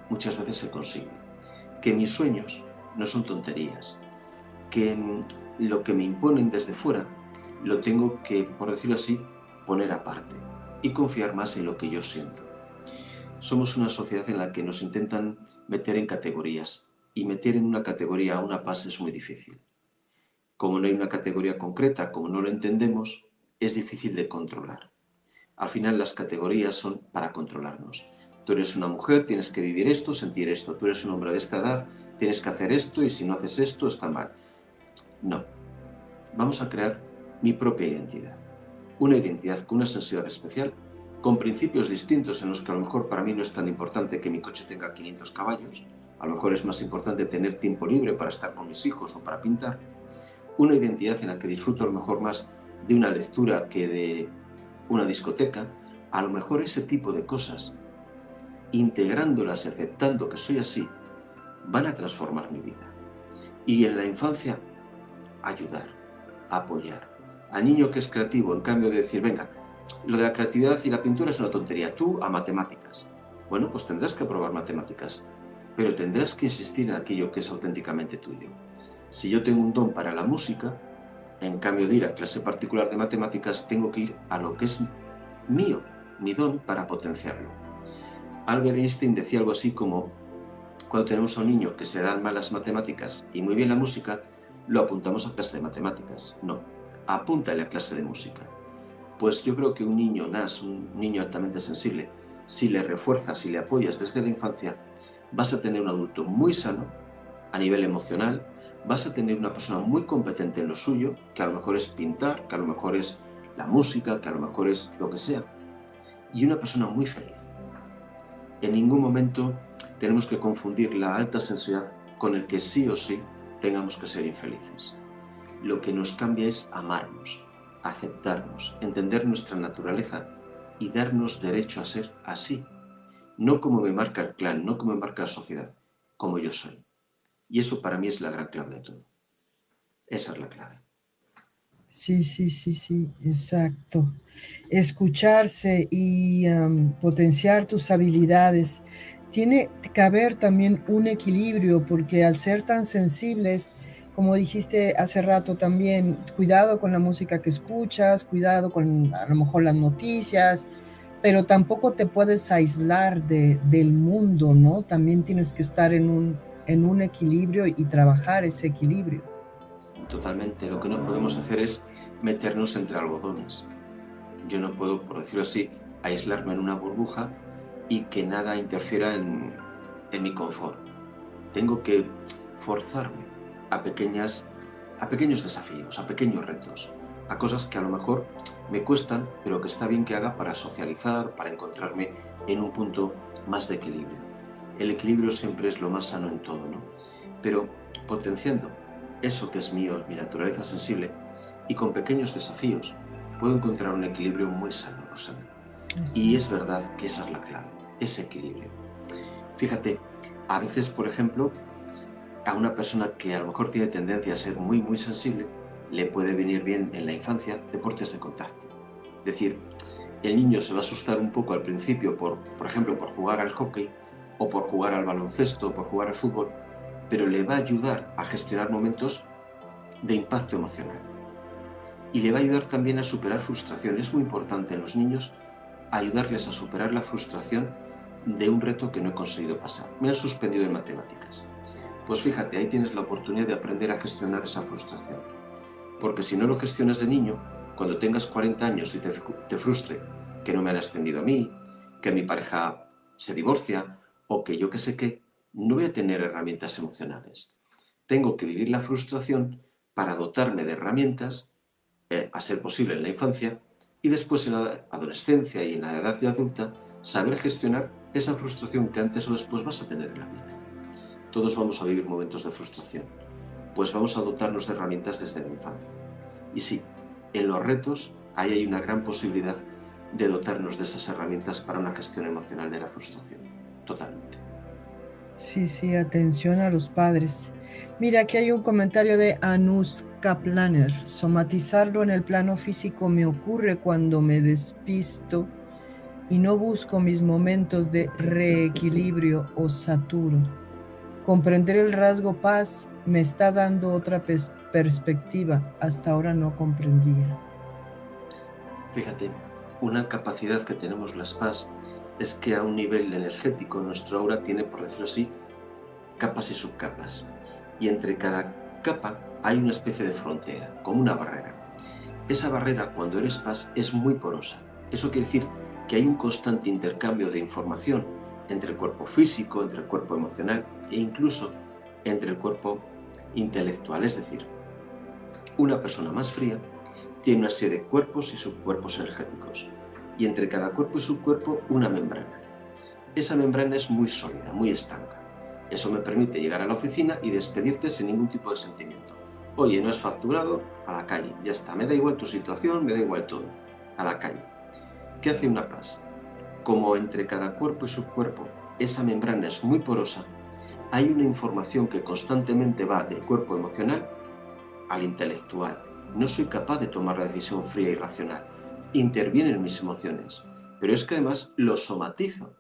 muchas veces se consigue. Que mis sueños no son tonterías. Que lo que me imponen desde fuera lo tengo que, por decirlo así, poner aparte y confiar más en lo que yo siento. Somos una sociedad en la que nos intentan meter en categorías, y meter en una categoría a una PAS es muy difícil. Como no hay una categoría concreta, como no lo entendemos, es difícil de controlar. Al final las categorías son para controlarnos. Tú eres una mujer, tienes que vivir esto, sentir esto. Tú eres un hombre de esta edad, tienes que hacer esto y si no haces esto está mal. No. Vamos a crear mi propia identidad. Una identidad con una sensibilidad especial, con principios distintos en los que a lo mejor para mí no es tan importante que mi coche tenga 500 caballos, a lo mejor es más importante tener tiempo libre para estar con mis hijos o para pintar. Una identidad en la que disfruto a lo mejor más de una lectura que de una discoteca. A lo mejor ese tipo de cosas, integrándolas y aceptando que soy así, van a transformar mi vida. Y en la infancia, ayudar, apoyar. Al niño que es creativo, en cambio de decir, venga, lo de la creatividad y la pintura es una tontería, tú a matemáticas. Bueno, pues tendrás que probar matemáticas, pero tendrás que insistir en aquello que es auténticamente tuyo. Si yo tengo un don para la música, en cambio de ir a clase particular de matemáticas, tengo que ir a lo que es mío, mi don, para potenciarlo. Albert Einstein decía algo así como, cuando tenemos a un niño que se dan mal las matemáticas y muy bien la música, lo apuntamos a clase de matemáticas. No, apúntale a clase de música. Pues yo creo que un niño un niño altamente sensible, si le refuerzas, si le apoyas desde la infancia, vas a tener un adulto muy sano a nivel emocional, vas a tener una persona muy competente en lo suyo, que a lo mejor es pintar, que a lo mejor es la música, que a lo mejor es lo que sea, y una persona muy feliz. En ningún momento tenemos que confundir la alta sensibilidad con el que sí o sí tengamos que ser infelices. Lo que nos cambia es amarnos, aceptarnos, entender nuestra naturaleza y darnos derecho a ser así. No como me marca el clan, no como me marca la sociedad, como yo soy. Y eso para mí es la gran clave de todo. Esa es la clave. Sí, sí, sí, sí, exacto. Escucharse y potenciar tus habilidades. Tiene que haber también un equilibrio, porque al ser tan sensibles, como dijiste hace rato también, cuidado con la música que escuchas, cuidado con a lo mejor las noticias, pero tampoco te puedes aislar del mundo, ¿no? También tienes que estar en un equilibrio y trabajar ese equilibrio. Totalmente. Lo que no podemos hacer es meternos entre algodones. Yo no puedo, por decirlo así, aislarme en una burbuja y que nada interfiera en mi confort. Tengo que forzarme a pequeños desafíos, a pequeños retos, a cosas que a lo mejor me cuestan, pero que está bien que haga para socializar, para encontrarme en un punto más de equilibrio. El equilibrio siempre es lo más sano en todo, ¿no? Pero potenciando eso que es mío, mi naturaleza sensible, y con pequeños desafíos puedo encontrar un equilibrio muy sano, Rosana. Y es verdad que esa es la clave, ese equilibrio. Fíjate, a veces, por ejemplo, a una persona que a lo mejor tiene tendencia a ser muy, muy sensible, le puede venir bien en la infancia deportes de contacto. Es decir, el niño se va a asustar un poco al principio, por ejemplo, por jugar al hockey, o por jugar al baloncesto, o por jugar al fútbol, pero le va a ayudar a gestionar momentos de impacto emocional. Y le va a ayudar también a superar frustración. Es muy importante en los niños ayudarles a superar la frustración de un reto que no he conseguido pasar. Me han suspendido en matemáticas. Pues fíjate, ahí tienes la oportunidad de aprender a gestionar esa frustración. Porque si no lo gestionas de niño, cuando tengas 40 años y te frustre que no me han ascendido a mí, que mi pareja se divorcia o que yo qué sé qué, no voy a tener herramientas emocionales. Tengo que vivir la frustración para dotarme de herramientas, a ser posible en la infancia, y después en la adolescencia y en la edad de adulta, saber gestionar esa frustración que antes o después vas a tener en la vida. Todos vamos a vivir momentos de frustración, pues vamos a dotarnos de herramientas desde la infancia. Y sí, en los retos ahí hay una gran posibilidad de dotarnos de esas herramientas para una gestión emocional de la frustración. Totalmente. Sí, sí, atención a los padres. Mira, aquí hay un comentario de Anuska Planner. Somatizarlo en el plano físico me ocurre cuando me despisto y no busco mis momentos de reequilibrio o saturo. Comprender el rasgo paz me está dando otra perspectiva. Hasta ahora no comprendía. Fíjate, una capacidad que tenemos las PAS es que a un nivel energético nuestro aura tiene, por decirlo así, capas y subcapas. Y entre cada capa hay una especie de frontera, como una barrera. Esa barrera, cuando eres PAS, es muy porosa. Eso quiere decir que hay un constante intercambio de información entre el cuerpo físico, entre el cuerpo emocional e incluso entre el cuerpo intelectual. Es decir, una persona más fría tiene una serie de cuerpos y subcuerpos energéticos, y entre cada cuerpo y subcuerpo una membrana. Esa membrana es muy sólida, muy estanca. Eso me permite llegar a la oficina y despedirte sin ningún tipo de sentimiento. Oye, no has facturado, a la calle, ya está, me da igual tu situación, me da igual todo, a la calle. ¿Qué hace una PAS? Como entre cada cuerpo y subcuerpo esa membrana es muy porosa, hay una información que constantemente va del cuerpo emocional al intelectual. No soy capaz de tomar la decisión fría y racional. Intervienen mis emociones, pero es que además lo somatizo.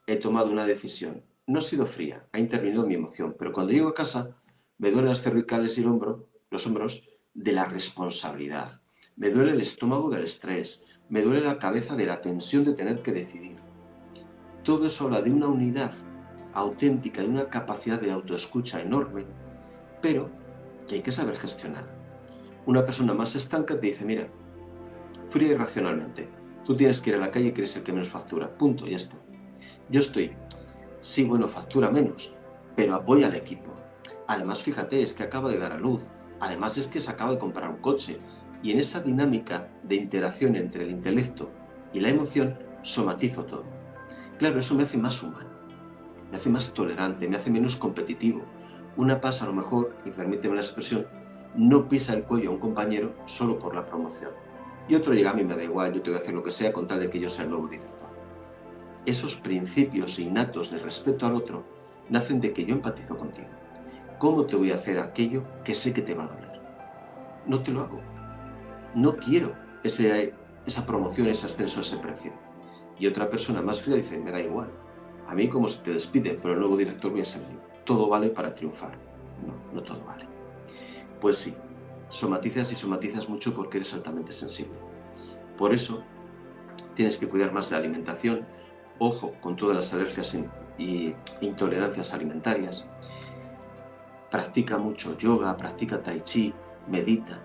He tomado una decisión, no ha sido fría, ha intervenido mi emoción, pero cuando llego a casa me duelen las cervicales y los hombros de la responsabilidad. Me duele el estómago del estrés, me duele la cabeza de la tensión de tener que decidir. Todo eso habla de una unidad auténtica, de una capacidad de autoescucha enorme, pero que hay que saber gestionar. Una persona más estanca te dice, mira, fría y racionalmente, tú tienes que ir a la calle y quieres el que menos factura, punto, ya está. Yo estoy, sí, bueno, factura menos, pero apoya al equipo. Además, fíjate, es que acaba de dar a luz, además es que se acaba de comprar un coche, y en esa dinámica de interacción entre el intelecto y la emoción, somatizo todo. Claro, eso me hace más humano, me hace más tolerante, me hace menos competitivo. Una PAS a lo mejor, y permíteme la expresión, no pisa el cuello a un compañero solo por la promoción. Y otro llega, a mí me da igual, yo te voy a hacer lo que sea con tal de que yo sea el nuevo director. Esos principios innatos de respeto al otro nacen de que yo empatizo contigo. ¿Cómo te voy a hacer aquello que sé que te va a doler? No te lo hago. No quiero esa promoción, ese ascenso, ese precio. Y otra persona más fría dice, me da igual. A mí como se te despide, pero el nuevo director voy a ser yo. Todo vale para triunfar. No, no todo vale. Pues sí, somatizas y somatizas mucho porque eres altamente sensible. Por eso tienes que cuidar más la alimentación. Ojo con todas las alergias e intolerancias alimentarias. Practica mucho yoga, practica tai chi, medita.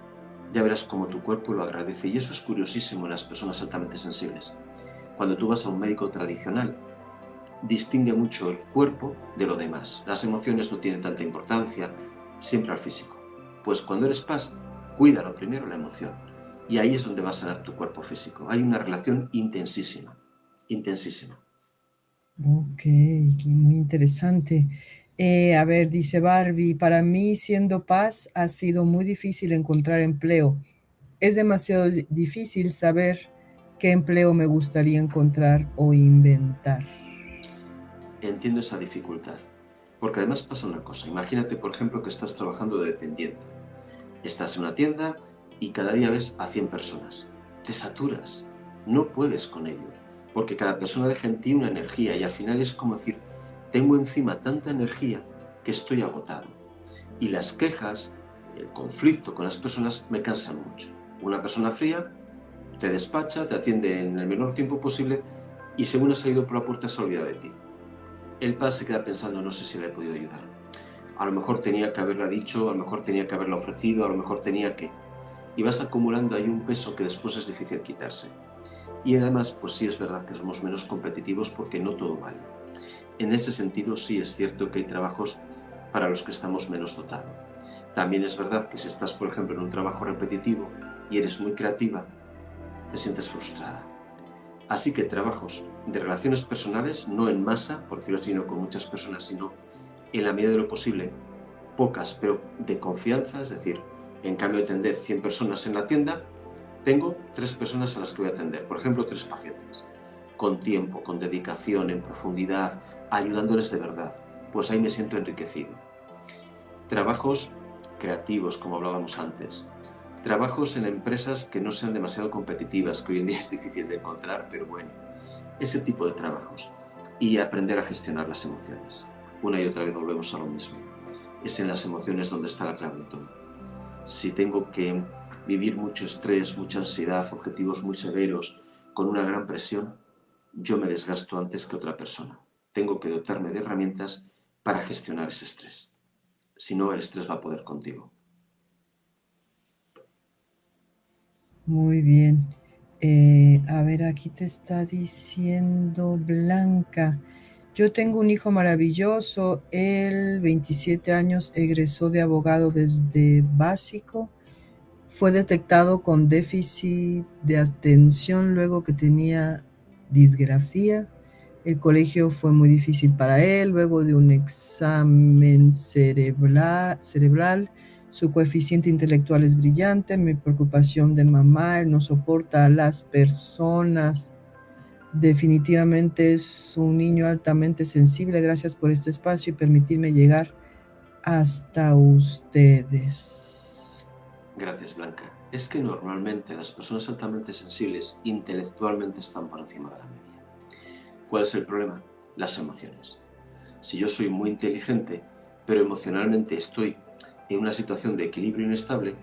Ya verás cómo tu cuerpo lo agradece. Y eso es curiosísimo en las personas altamente sensibles. Cuando tú vas a un médico tradicional, distingue mucho el cuerpo de lo demás. Las emociones no tienen tanta importancia, siempre al físico. Pues cuando eres PAS, cuídalo primero la emoción. Y ahí es donde va a sanar tu cuerpo físico. Hay una relación intensísima, intensísima. Ok, muy interesante. A ver, dice Barbie, para mí siendo PAS ha sido muy difícil encontrar empleo. Es demasiado difícil saber qué empleo me gustaría encontrar o inventar. Entiendo esa dificultad, porque además pasa una cosa. Imagínate, por ejemplo, que estás trabajando de dependiente. Estás en una tienda y cada día ves a 100 personas. Te saturas, no puedes con ello, porque cada persona deja en ti una energía y al final es como decir, tengo encima tanta energía que estoy agotado. Y las quejas, el conflicto con las personas me cansan mucho. Una persona fría te despacha, te atiende en el menor tiempo posible y según has salido por la puerta se ha olvidado de ti. El padre se queda pensando, no sé si le he podido ayudar. A lo mejor tenía que haberla dicho, a lo mejor tenía que haberla ofrecido, a lo mejor tenía que... Y vas acumulando ahí un peso que después es difícil quitarse. Y además, pues sí es verdad que somos menos competitivos porque no todo vale. En ese sentido sí es cierto que hay trabajos para los que estamos menos dotados. También es verdad que si estás, por ejemplo, en un trabajo repetitivo y eres muy creativa, te sientes frustrada. Así que trabajos de relaciones personales, no en masa, por decirlo así, no con muchas personas, sino en la medida de lo posible, pocas, pero de confianza, es decir, en cambio de atender 100 personas en la tienda, tengo 3 personas a las que voy a atender, por ejemplo, 3 pacientes, con tiempo, con dedicación, en profundidad, ayudándoles de verdad, pues ahí me siento enriquecido. Trabajos creativos, como hablábamos antes, trabajos en empresas que no sean demasiado competitivas, que hoy en día es difícil de encontrar, pero bueno, ese tipo de trabajos y aprender a gestionar las emociones. Una y otra vez volvemos a lo mismo. Es en las emociones donde está la clave de todo. Si tengo que vivir mucho estrés, mucha ansiedad, objetivos muy severos, con una gran presión, yo me desgasto antes que otra persona. Tengo que dotarme de herramientas para gestionar ese estrés. Si no, el estrés va a poder contigo. Muy bien. A ver, aquí te está diciendo Blanca. Yo tengo un hijo maravilloso. Él, 27 años, egresó de abogado desde básico. Fue detectado con déficit de atención luego que tenía disgrafía. El colegio fue muy difícil para él. Luego de un examen cerebral, su coeficiente intelectual es brillante. Mi preocupación de mamá, él no soporta a las personas. Definitivamente es un niño altamente sensible. Gracias por este espacio y permitirme llegar hasta ustedes. Gracias, Blanca. Es que normalmente las personas altamente sensibles intelectualmente están por encima de la media. ¿Cuál es el problema? Las emociones. Si yo soy muy inteligente, pero emocionalmente estoy en una situación de equilibrio inestable,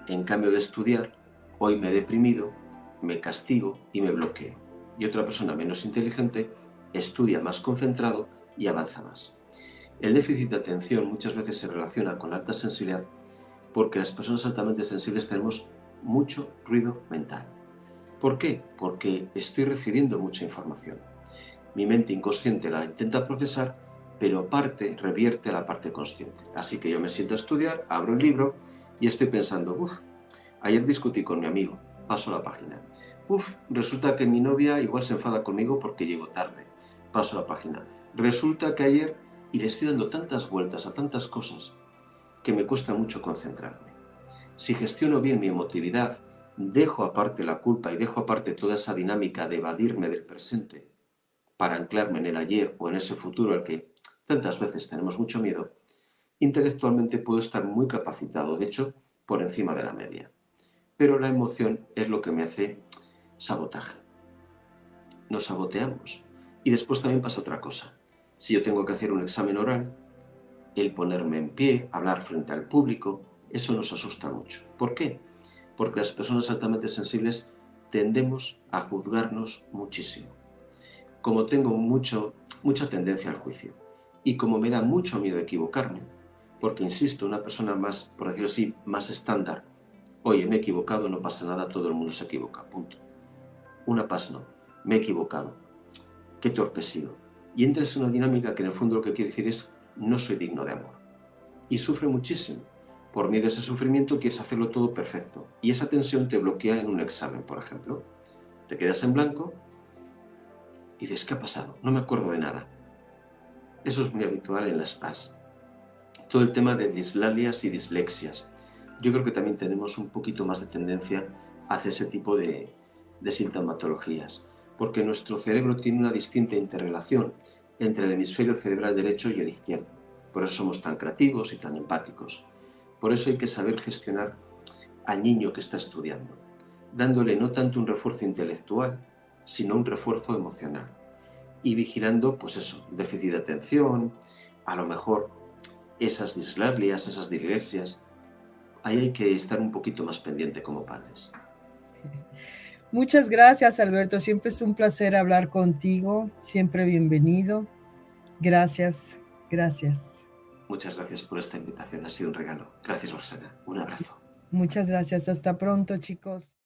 en cambio de estudiar, hoy me he deprimido, me castigo y me bloqueo. Y otra persona menos inteligente estudia más concentrado y avanza más. El déficit de atención muchas veces se relaciona con la alta sensibilidad porque las personas altamente sensibles tenemos mucho ruido mental. ¿Por qué? Porque estoy recibiendo mucha información. Mi mente inconsciente la intenta procesar, pero revierte a la parte consciente. Así que yo me siento a estudiar, abro el libro y estoy pensando, ayer discutí con mi amigo, paso la página. Resulta que mi novia igual se enfada conmigo porque llego tarde, paso la página. Resulta que ayer, y le estoy dando tantas vueltas a tantas cosas, que me cuesta mucho concentrarme. Si gestiono bien mi emotividad, dejo aparte la culpa y dejo aparte toda esa dinámica de evadirme del presente para anclarme en el ayer o en ese futuro al que tantas veces tenemos mucho miedo, intelectualmente puedo estar muy capacitado, de hecho, por encima de la media. Pero la emoción es lo que me hace sabotaje. Nos saboteamos. Y después también pasa otra cosa. Si yo tengo que hacer un examen oral, el ponerme en pie, hablar frente al público, eso nos asusta mucho. ¿Por qué? Porque las personas altamente sensibles tendemos a juzgarnos muchísimo. Como tengo mucha tendencia al juicio y como me da mucho miedo equivocarme, porque insisto, una persona más, por decirlo así, más estándar, oye, me he equivocado, no pasa nada, todo el mundo se equivoca, punto. Una paz no, me he equivocado, qué torpe he sido. Y entras en una dinámica que en el fondo lo que quiere decir es, no soy digno de amor. Y sufre muchísimo. Por miedo a ese sufrimiento quieres hacerlo todo perfecto. Y esa tensión te bloquea en un examen, por ejemplo. Te quedas en blanco y dices, ¿qué ha pasado? No me acuerdo de nada. Eso es muy habitual en las PAS. Todo el tema de dislalias y dislexias. Yo creo que también tenemos un poquito más de tendencia hacia ese tipo de sintomatologías, porque nuestro cerebro tiene una distinta interrelación entre el hemisferio cerebral derecho y el izquierdo. Por eso somos tan creativos y tan empáticos. Por eso hay que saber gestionar al niño que está estudiando, dándole no tanto un refuerzo intelectual, sino un refuerzo emocional. y vigilando, pues eso, déficit de atención, a lo mejor esas disglasias, esas dislexia. Ahí hay que estar un poquito más pendiente como padres. Muchas gracias, Alberto. Siempre es un placer hablar contigo. Siempre bienvenido. Gracias, gracias. Muchas gracias por esta invitación. Ha sido un regalo. Gracias, Roxana. Un abrazo. Muchas gracias. Hasta pronto, chicos.